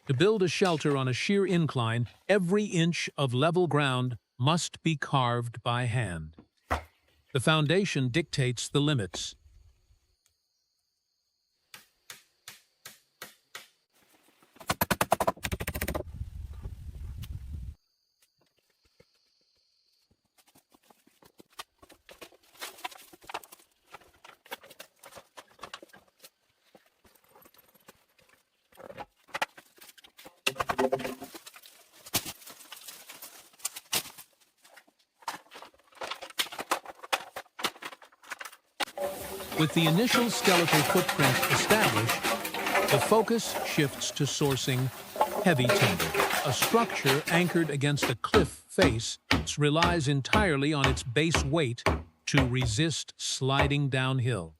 To build a shelter on a sheer incline, every inch of level ground must be carved by hand. The foundation dictates the limits. With the initial skeletal footprint established, the focus shifts to sourcing heavy timber. A structure anchored against a cliff face relies entirely on its base weight to resist sliding downhill.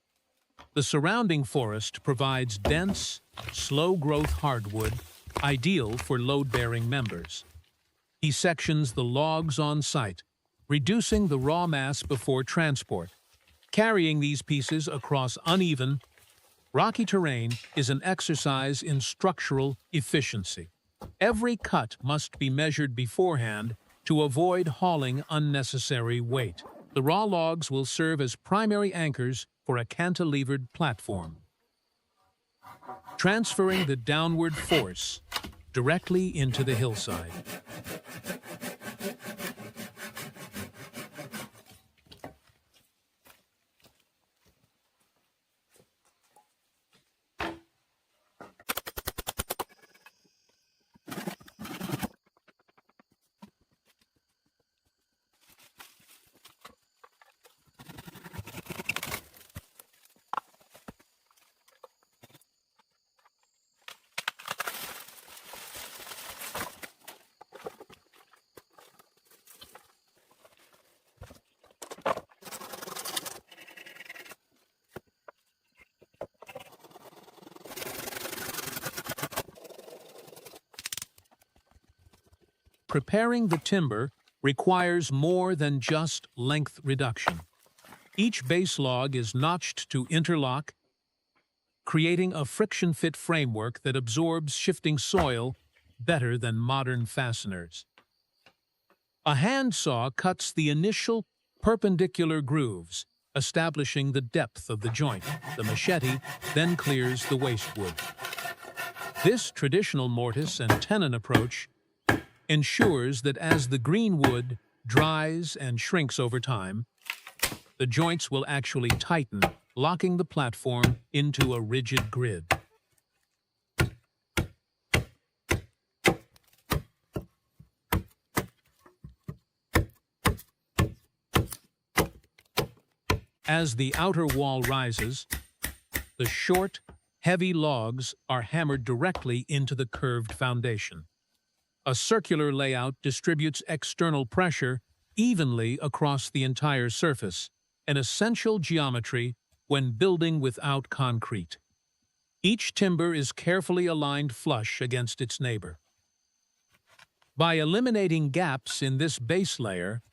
The surrounding forest provides dense, slow-growth hardwood, ideal for load-bearing members. He sections the logs on site, reducing the raw mass before transport. Carrying these pieces across uneven, rocky terrain is an exercise in structural efficiency. Every cut must be measured beforehand to avoid hauling unnecessary weight. The raw logs will serve as primary anchors for a cantilevered platform, transferring the downward force directly into the hillside. Preparing the timber requires more than just length reduction. Each base log is notched to interlock, creating a friction-fit framework that absorbs shifting soil better than modern fasteners. A handsaw cuts the initial perpendicular grooves, establishing the depth of the joint. The machete then clears the waste wood. This traditional mortise and tenon approach ensures that as the green wood dries and shrinks over time, the joints will actually tighten, locking the platform into a rigid grid. As the outer wall rises, the short, heavy logs are hammered directly into the curved foundation. A circular layout distributes external pressure evenly across the entire surface, an essential geometry when building without concrete. Each timber is carefully aligned flush against its neighbor. By eliminating gaps in this base layer,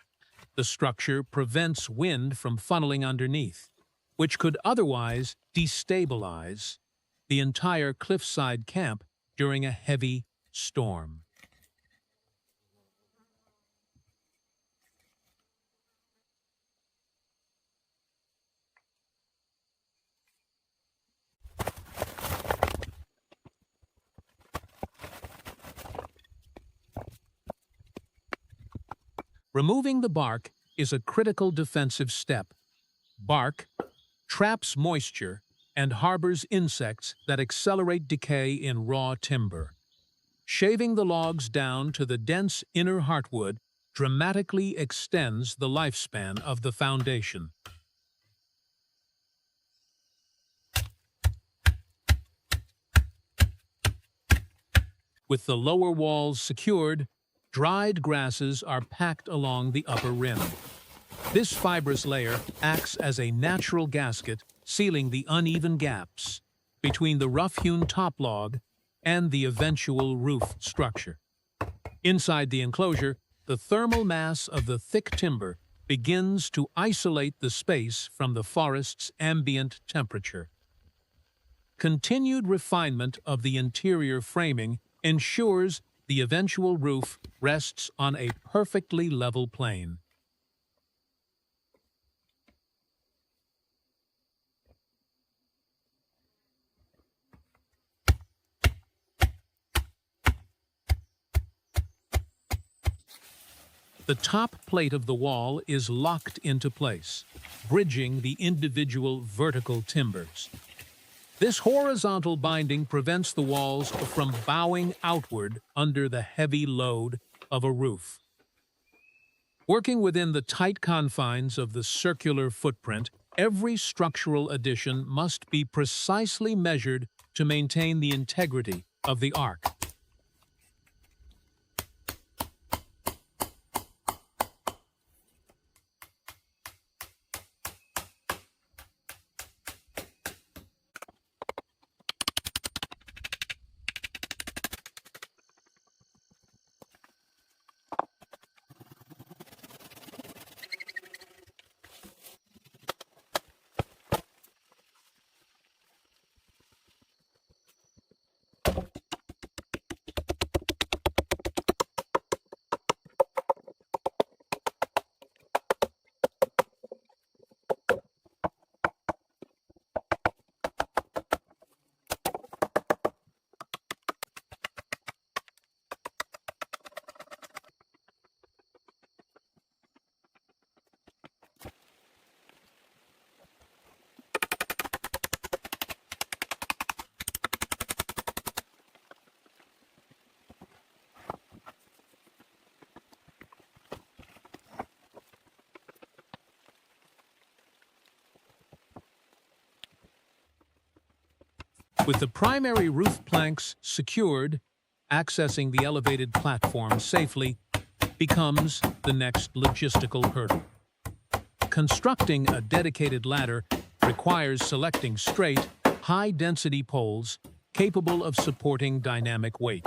the structure prevents wind from funneling underneath, which could otherwise destabilize the entire cliffside camp during a heavy storm. Removing the bark is a critical defensive step. Bark traps moisture and harbors insects that accelerate decay in raw timber. Shaving the logs down to the dense inner heartwood dramatically extends the lifespan of the foundation. With the lower walls secured, dried grasses are packed along the upper rim. This fibrous layer acts as a natural gasket, sealing the uneven gaps between the rough-hewn top log and the eventual roof structure. Inside the enclosure, the thermal mass of the thick timber begins to isolate the space from the forest's ambient temperature. Continued refinement of the interior framing ensures the eventual roof rests on a perfectly level plane. The top plate of the wall is locked into place, bridging the individual vertical timbers. This horizontal binding prevents the walls from bowing outward under the heavy load of a roof. Working within the tight confines of the circular footprint, every structural addition must be precisely measured to maintain the integrity of the arc. With the primary roof planks secured, accessing the elevated platform safely becomes the next logistical hurdle. Constructing a dedicated ladder requires selecting straight, high-density poles capable of supporting dynamic weight.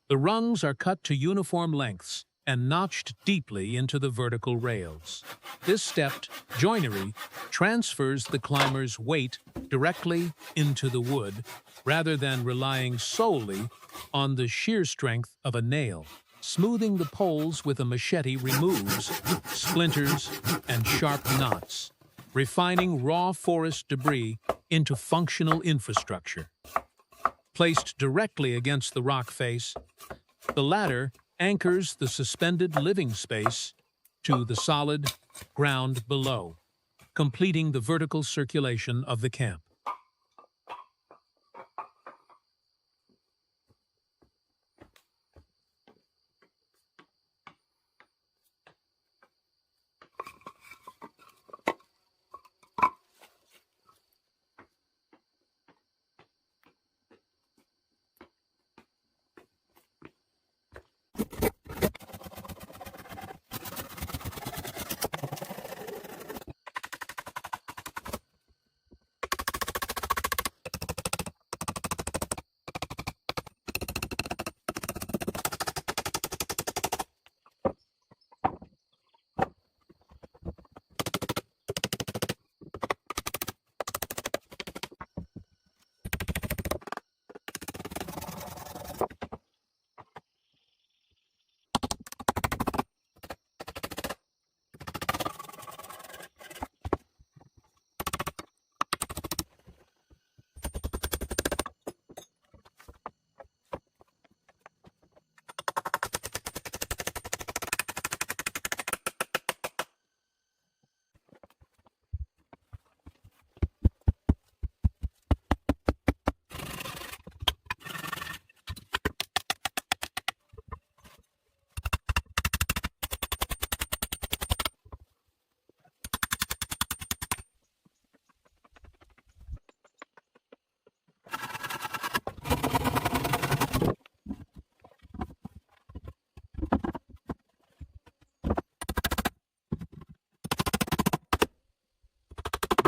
The rungs are cut to uniform lengths and notched deeply into the vertical rails. This stepped joinery transfers the climber's weight directly into the wood, rather than relying solely on the shear strength of a nail. Smoothing the poles with a machete removes splinters and sharp knots, refining raw forest debris into functional infrastructure. Placed directly against the rock face, the ladder anchors the suspended living space to the solid ground below, completing the vertical circulation of the camp.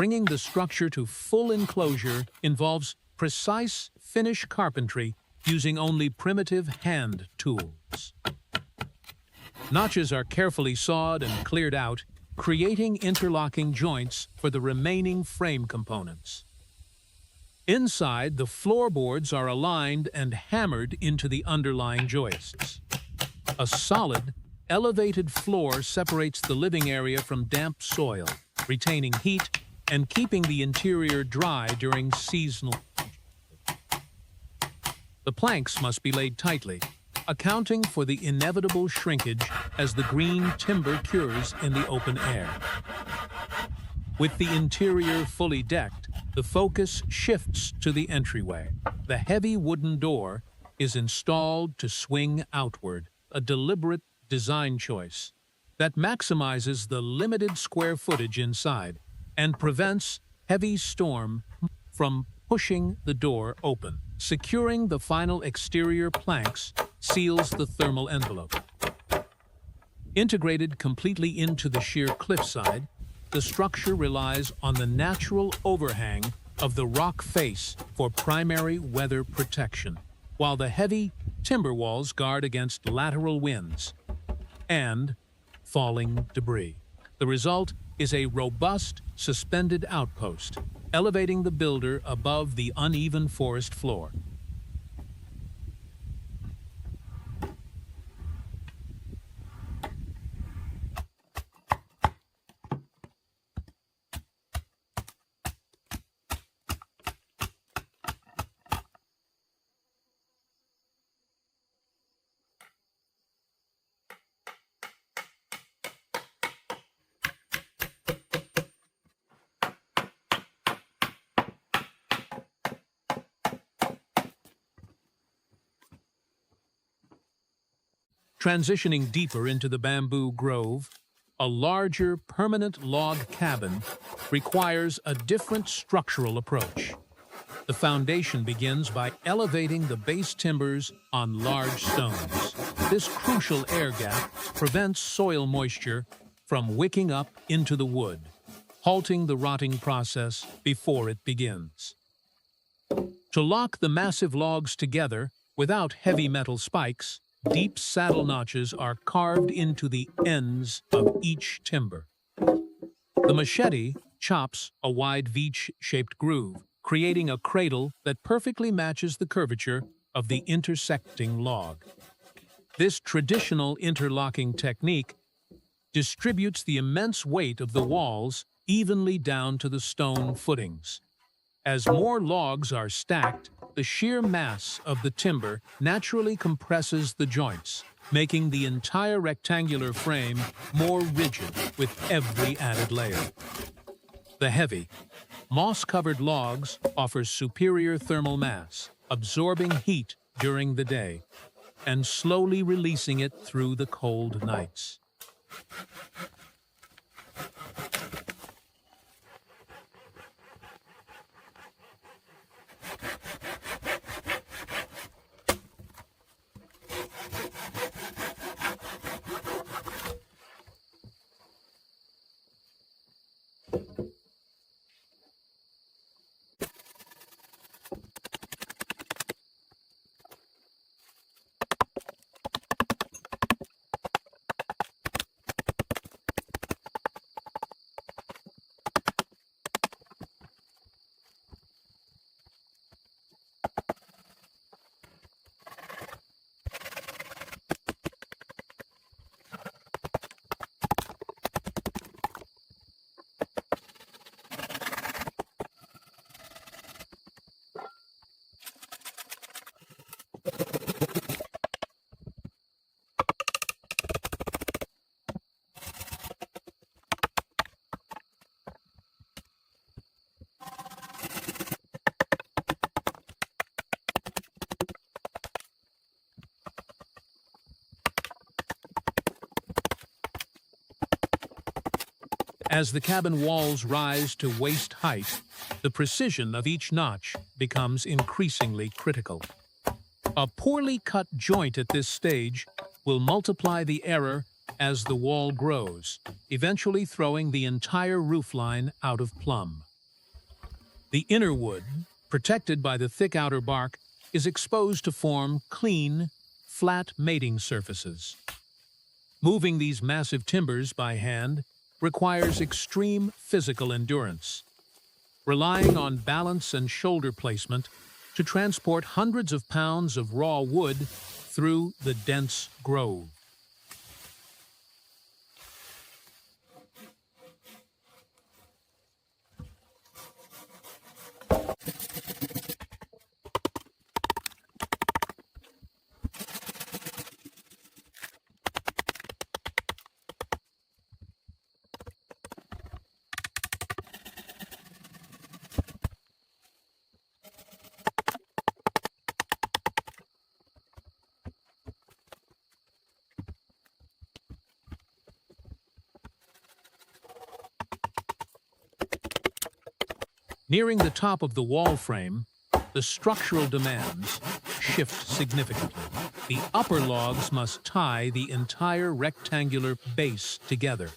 Bringing the structure to full enclosure involves precise finish carpentry using only primitive hand tools. Notches are carefully sawed and cleared out, creating interlocking joints for the remaining frame components. Inside, the floorboards are aligned and hammered into the underlying joists. A solid, elevated floor separates the living area from damp soil, retaining heat and keeping the interior dry during seasonal. The planks must be laid tightly, accounting for the inevitable shrinkage as the green timber cures in the open air. With the interior fully decked, the focus shifts to the entryway. The heavy wooden door is installed to swing outward, a deliberate design choice that maximizes the limited square footage inside and prevents heavy storm from pushing the door open. Securing the final exterior planks seals the thermal envelope. Integrated completely into the sheer cliffside, the structure relies on the natural overhang of the rock face for primary weather protection, while the heavy timber walls guard against lateral winds and falling debris. The result is a robust, suspended outpost, elevating the builder above the uneven forest floor. Transitioning deeper into the bamboo grove, a larger permanent log cabin requires a different structural approach. The foundation begins by elevating the base timbers on large stones. This crucial air gap prevents soil moisture from wicking up into the wood, halting the rotting process before it begins. To lock the massive logs together without heavy metal spikes, deep saddle notches are carved into the ends of each timber. The machete chops a wide V-shaped groove, creating a cradle that perfectly matches the curvature of the intersecting log. This traditional interlocking technique distributes the immense weight of the walls evenly down to the stone footings. As more logs are stacked, the sheer mass of the timber naturally compresses the joints, making the entire rectangular frame more rigid with every added layer. The heavy, moss-covered logs offer superior thermal mass, absorbing heat during the day and slowly releasing it through the cold nights. As the cabin walls rise to waist height, the precision of each notch becomes increasingly critical. A poorly cut joint at this stage will multiply the error as the wall grows, eventually throwing the entire roofline out of plumb. The inner wood, protected by the thick outer bark, is exposed to form clean, flat mating surfaces. Moving these massive timbers by hand requires extreme physical endurance. relying on balance and shoulder placement to transport hundreds of pounds of raw wood through the dense grove. Nearing the top of the wall frame, the structural demands shift significantly. The upper logs must tie the entire rectangular base together,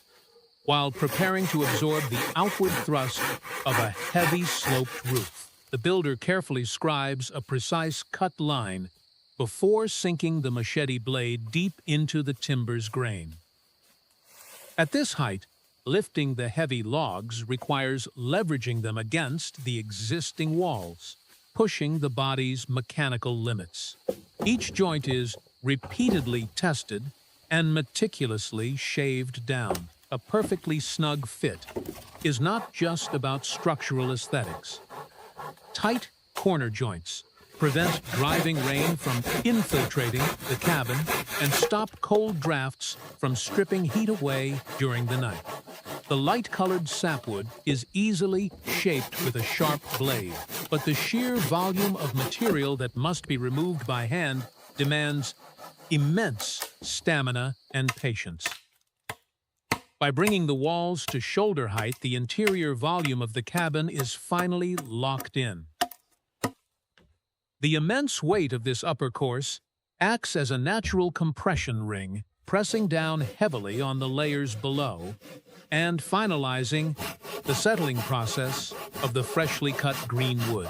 while preparing to absorb the outward thrust of a heavy sloped roof. The builder carefully scribes a precise cut line before sinking the machete blade deep into the timber's grain. At this height, lifting the heavy logs requires leveraging them against the existing walls, pushing the body's mechanical limits. Each joint is repeatedly tested and meticulously shaved down. A perfectly snug fit is not just about structural aesthetics. Tight corner joints prevent driving rain from infiltrating the cabin and stop cold drafts from stripping heat away during the night. The light-colored sapwood is easily shaped with a sharp blade, but the sheer volume of material that must be removed by hand demands immense stamina and patience. By bringing the walls to shoulder height, the interior volume of the cabin is finally locked in. The immense weight of this upper course acts as a natural compression ring, pressing down heavily on the layers below and finalizing the settling process of the freshly cut green wood.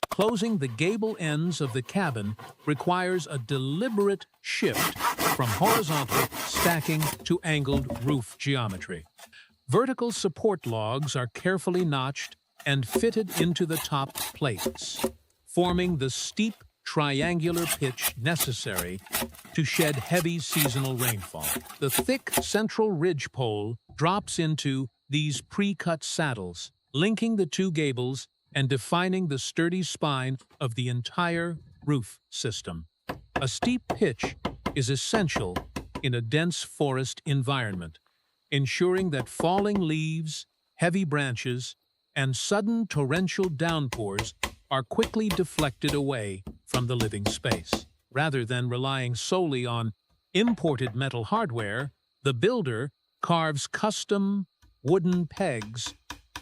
Closing the gable ends of the cabin requires a deliberate shift from horizontal stacking to angled roof geometry. Vertical support logs are carefully notched and fitted into the top plates, forming the steep triangular pitch necessary to shed heavy seasonal rainfall. The thick central ridge pole drops into these pre-cut saddles, linking the two gables and defining the sturdy spine of the entire roof system. A steep pitch is essential in a dense forest environment, ensuring that falling leaves, heavy branches, and sudden torrential downpours are quickly deflected away from the living space. Rather than relying solely on imported metal hardware, the builder carves custom wooden pegs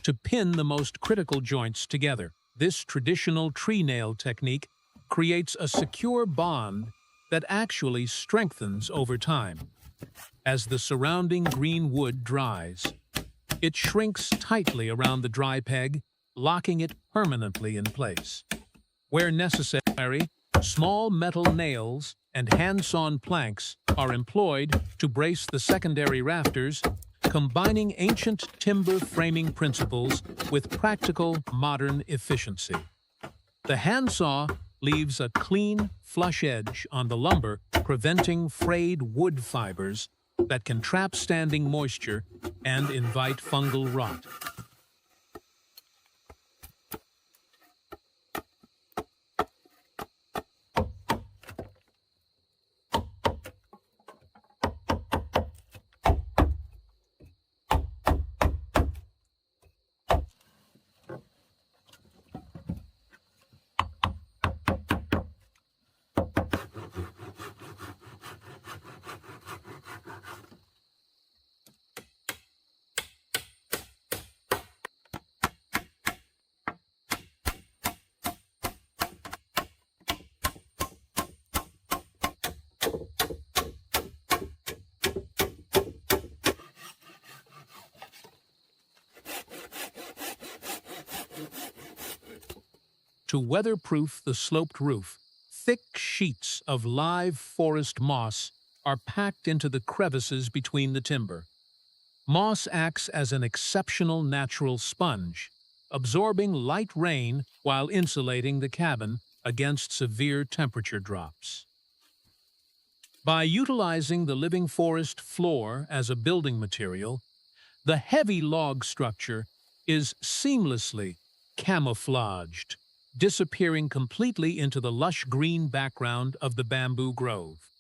to pin the most critical joints together. This traditional tree nail technique creates a secure bond that actually strengthens over time. As the surrounding green wood dries, it shrinks tightly around the dry peg, locking it permanently in place. Where necessary, small metal nails and hand-sawn planks are employed to brace the secondary rafters, combining ancient timber framing principles with practical modern efficiency. The handsaw leaves a clean, flush edge on the lumber, preventing frayed wood fibers that can trap standing moisture and invite fungal rot. To weatherproof the sloped roof, thick sheets of live forest moss are packed into the crevices between the timber. Moss acts as an exceptional natural sponge, absorbing light rain while insulating the cabin against severe temperature drops. By utilizing the living forest floor as a building material, the heavy log structure is seamlessly camouflaged, disappearing completely into the lush green background of the bamboo grove.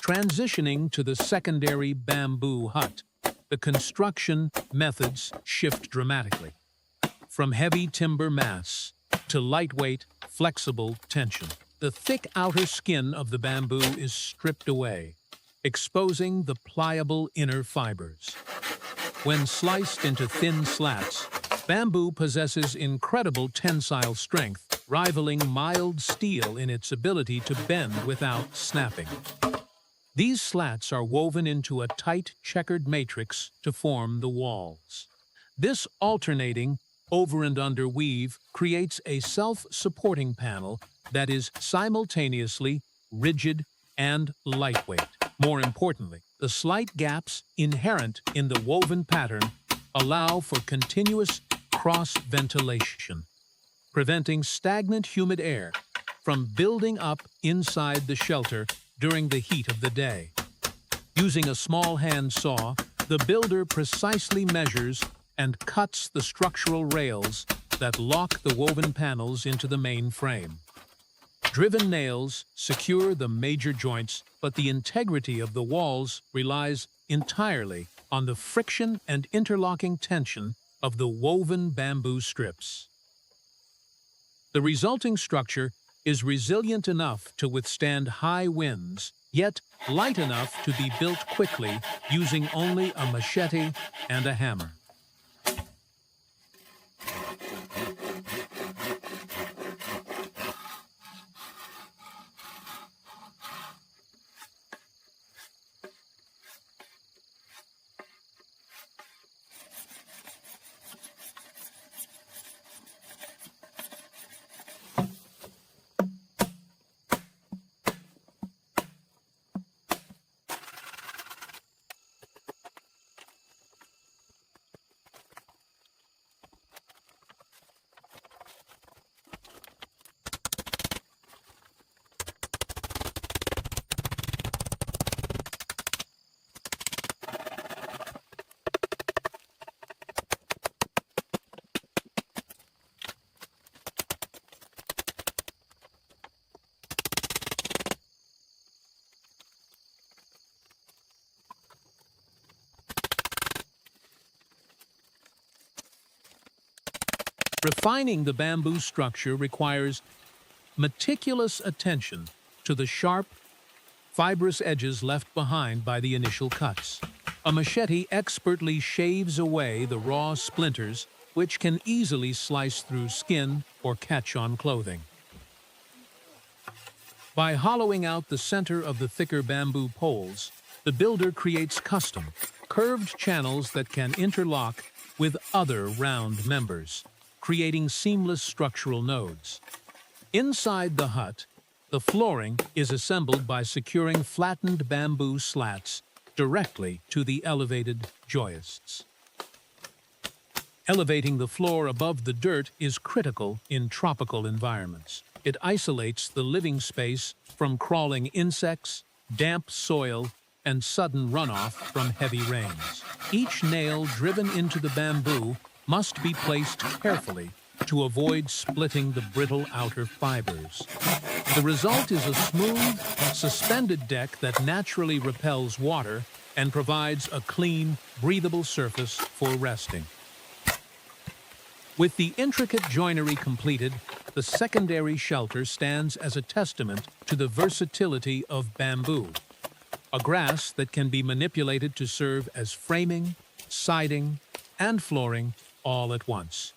Transitioning to the secondary bamboo hut, the construction methods shift dramatically. From heavy timber mass to lightweight, flexible tension. The thick outer skin of the bamboo is stripped away, exposing the pliable inner fibers. When sliced into thin slats, bamboo possesses incredible tensile strength, rivaling mild steel in its ability to bend without snapping. These slats are woven into a tight checkered matrix to form the walls. This alternating over and under weave creates a self-supporting panel that is simultaneously rigid and lightweight. More importantly, the slight gaps inherent in the woven pattern allow for continuous cross-ventilation, preventing stagnant humid air from building up inside the shelter during the heat of the day. Using a small hand saw, the builder precisely measures and cuts the structural rails that lock the woven panels into the main frame. Driven nails secure the major joints, but the integrity of the walls relies entirely on the friction and interlocking tension of the woven bamboo strips. The resulting structure is resilient enough to withstand high winds, yet light enough to be built quickly using only a machete and a hammer. Refining the bamboo structure requires meticulous attention to the sharp, fibrous edges left behind by the initial cuts. A machete expertly shaves away the raw splinters, which can easily slice through skin or catch on clothing. By hollowing out the center of the thicker bamboo poles, the builder creates custom, curved channels that can interlock with other round members, creating seamless structural nodes. Inside the hut, the flooring is assembled by securing flattened bamboo slats directly to the elevated joists. Elevating the floor above the dirt is critical in tropical environments. It isolates the living space from crawling insects, damp soil, and sudden runoff from heavy rains. Each nail driven into the bamboo must be placed carefully to avoid splitting the brittle outer fibers. The result is a smooth, suspended deck that naturally repels water and provides a clean, breathable surface for resting. With the intricate joinery completed, the secondary shelter stands as a testament to the versatility of bamboo, a grass that can be manipulated to serve as framing, siding, and flooring all at once.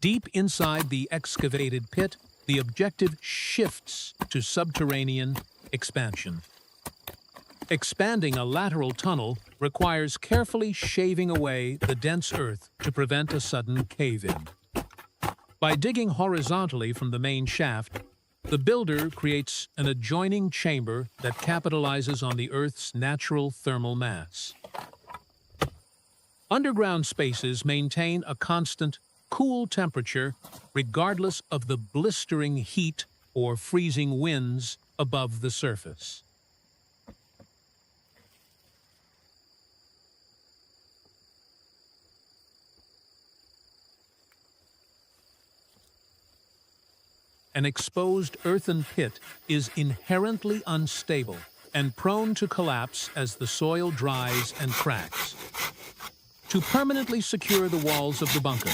Deep inside the excavated pit, the objective shifts to subterranean expansion. Expanding a lateral tunnel requires carefully shaving away the dense earth to prevent a sudden cave-in. By digging horizontally from the main shaft, the builder creates an adjoining chamber that capitalizes on the Earth's natural thermal mass. Underground spaces maintain a constant, cool temperature regardless of the blistering heat or freezing winds above the surface. An exposed earthen pit is inherently unstable and prone to collapse as the soil dries and cracks. To permanently secure the walls of the bunker,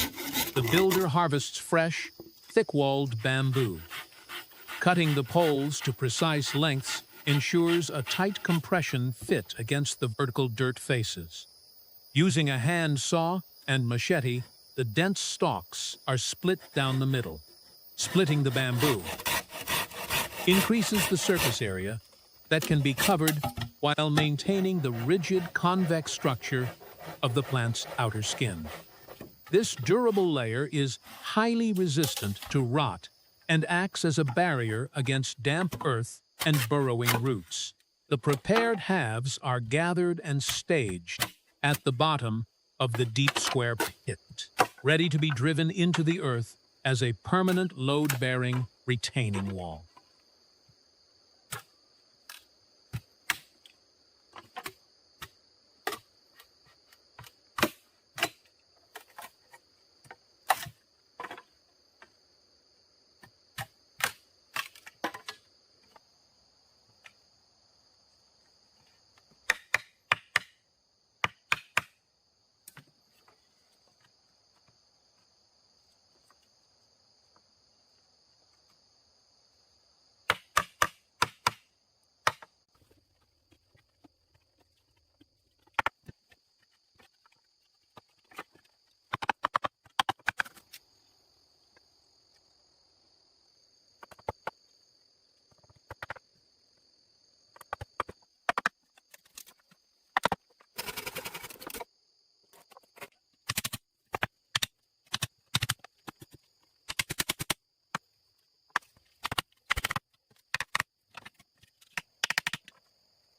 the builder harvests fresh, thick-walled bamboo. Cutting the poles to precise lengths ensures a tight compression fit against the vertical dirt faces. Using a hand saw and machete, the dense stalks are split down the middle. Splitting the bamboo increases the surface area that can be covered while maintaining the rigid convex structure of the plant's outer skin. This durable layer is highly resistant to rot and acts as a barrier against damp earth and burrowing roots. The prepared halves are gathered and staged at the bottom of the deep square pit, ready to be driven into the earth as a permanent load-bearing retaining wall.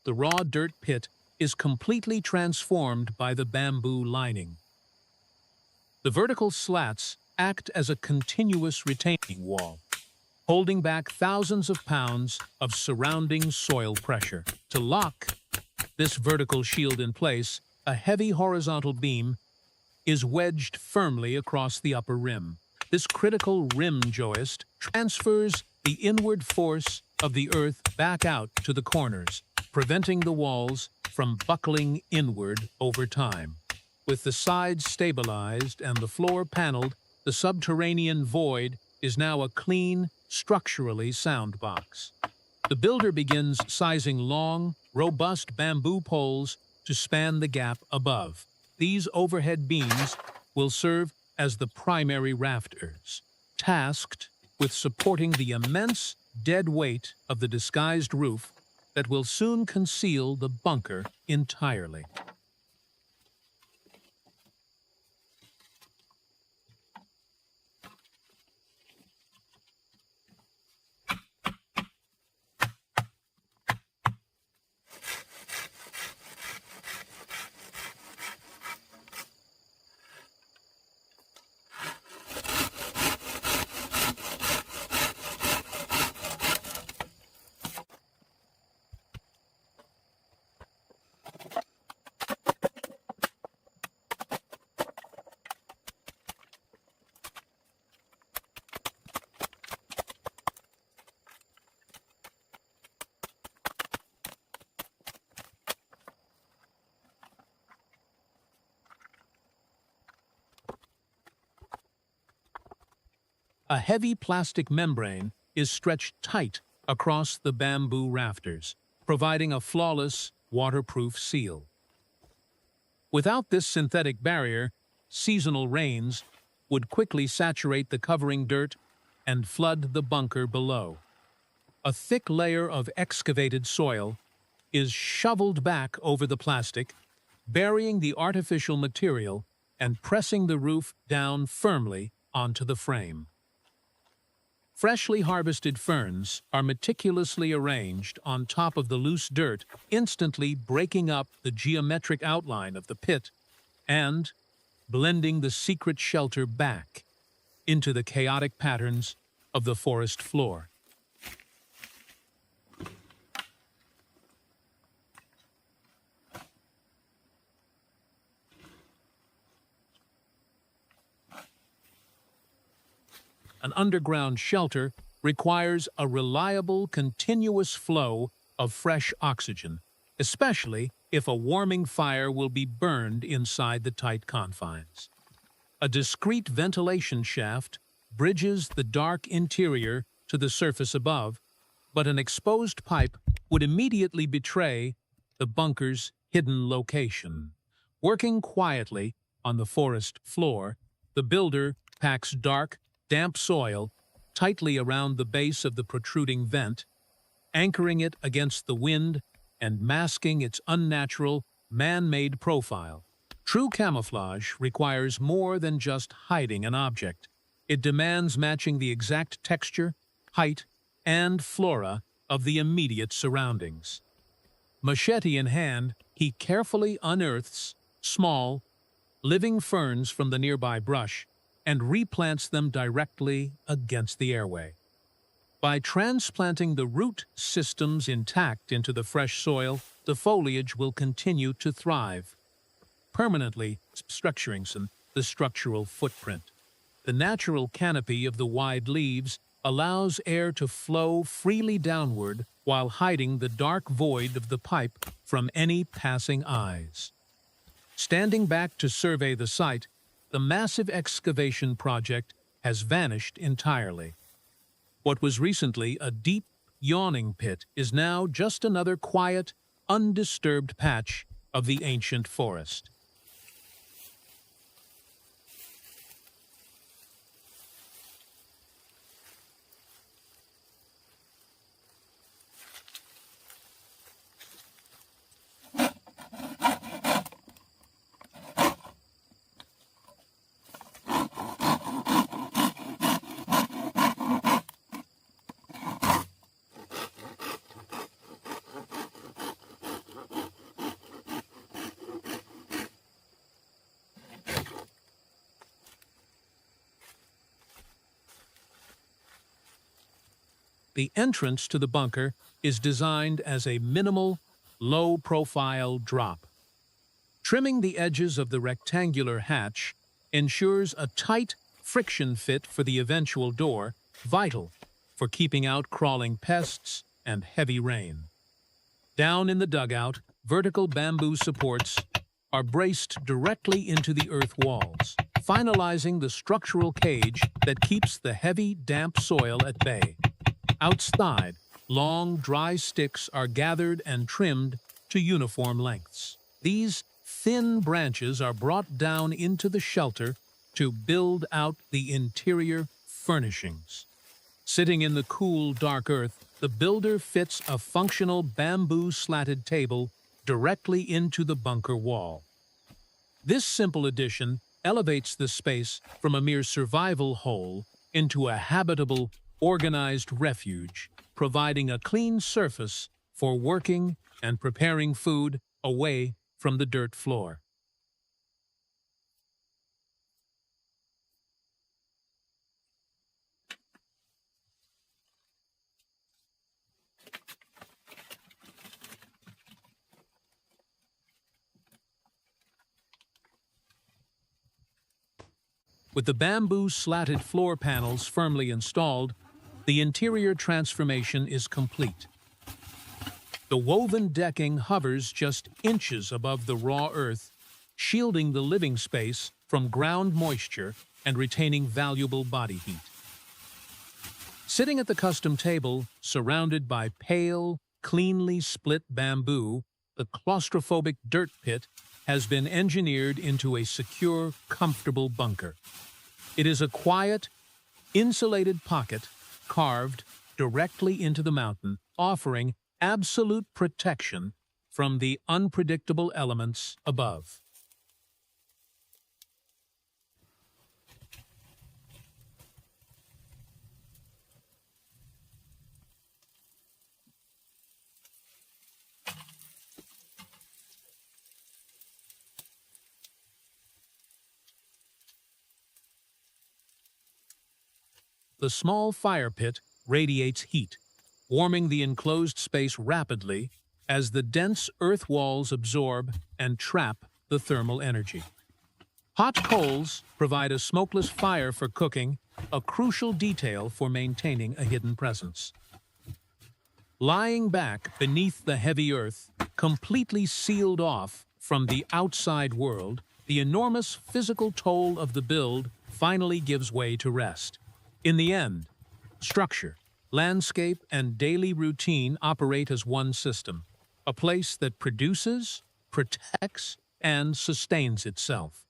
The raw dirt pit is completely transformed by the bamboo lining. The vertical slats act as a continuous retaining wall, holding back thousands of pounds of surrounding soil pressure. To lock this vertical shield in place, a heavy horizontal beam is wedged firmly across the upper rim. This critical rim joist transfers the inward force of the earth back out to the corners, preventing the walls from buckling inward over time. With the sides stabilized and the floor paneled, the subterranean void is now a clean, structurally sound box. The builder begins sizing long, robust bamboo poles to span the gap above. These overhead beams will serve as the primary rafters, tasked with supporting the immense dead weight of the disguised roof that will soon conceal the bunker entirely. A heavy plastic membrane is stretched tight across the bamboo rafters, providing a flawless, waterproof seal. Without this synthetic barrier, seasonal rains would quickly saturate the covering dirt and flood the bunker below. A thick layer of excavated soil is shoveled back over the plastic, burying the artificial material and pressing the roof down firmly onto the frame. Freshly harvested ferns are meticulously arranged on top of the loose dirt, instantly breaking up the geometric outline of the pit and blending the secret shelter back into the chaotic patterns of the forest floor. An underground shelter requires a reliable, continuous flow of fresh oxygen, especially if a warming fire will be burned inside the tight confines. A discreet ventilation shaft bridges the dark interior to the surface above, but an exposed pipe would immediately betray the bunker's hidden location. Working quietly on the forest floor, the builder packs dark, damp soil tightly around the base of the protruding vent, anchoring it against the wind and masking its unnatural, man-made profile. True camouflage requires more than just hiding an object. It demands matching the exact texture, height, and flora of the immediate surroundings. Machete in hand, he carefully unearths small, living ferns from the nearby brush and replants them directly against the airway. By transplanting the root systems intact into the fresh soil, the foliage will continue to thrive, permanently structuring the structural footprint. The natural canopy of the wide leaves allows air to flow freely downward while hiding the dark void of the pipe from any passing eyes. Standing back to survey the site, the massive excavation project has vanished entirely. What was recently a deep, yawning pit is now just another quiet, undisturbed patch of the ancient forest. The entrance to the bunker is designed as a minimal, low-profile drop. Trimming the edges of the rectangular hatch ensures a tight friction fit for the eventual door, vital for keeping out crawling pests and heavy rain. Down in the dugout, vertical bamboo supports are braced directly into the earth walls, finalizing the structural cage that keeps the heavy, damp soil at bay. Outside, long, dry sticks are gathered and trimmed to uniform lengths. These thin branches are brought down into the shelter to build out the interior furnishings. Sitting in the cool, dark earth, the builder fits a functional bamboo slatted table directly into the bunker wall. This simple addition elevates the space from a mere survival hole into a habitable, organized refuge, providing a clean surface for working and preparing food away from the dirt floor. With the bamboo slatted floor panels firmly installed, the interior transformation is complete. The woven decking hovers just inches above the raw earth, shielding the living space from ground moisture and retaining valuable body heat. Sitting at the custom table, surrounded by pale, cleanly split bamboo, the claustrophobic dirt pit has been engineered into a secure, comfortable bunker. It is a quiet, insulated pocket carved directly into the mountain, offering absolute protection from the unpredictable elements above. The small fire pit radiates heat, warming the enclosed space rapidly as the dense earth walls absorb and trap the thermal energy. Hot coals provide a smokeless fire for cooking, a crucial detail for maintaining a hidden presence. Lying back beneath the heavy earth, completely sealed off from the outside world, the enormous physical toll of the build finally gives way to rest. In the end, structure, landscape, and daily routine operate as one system, a place that produces, protects, and sustains itself.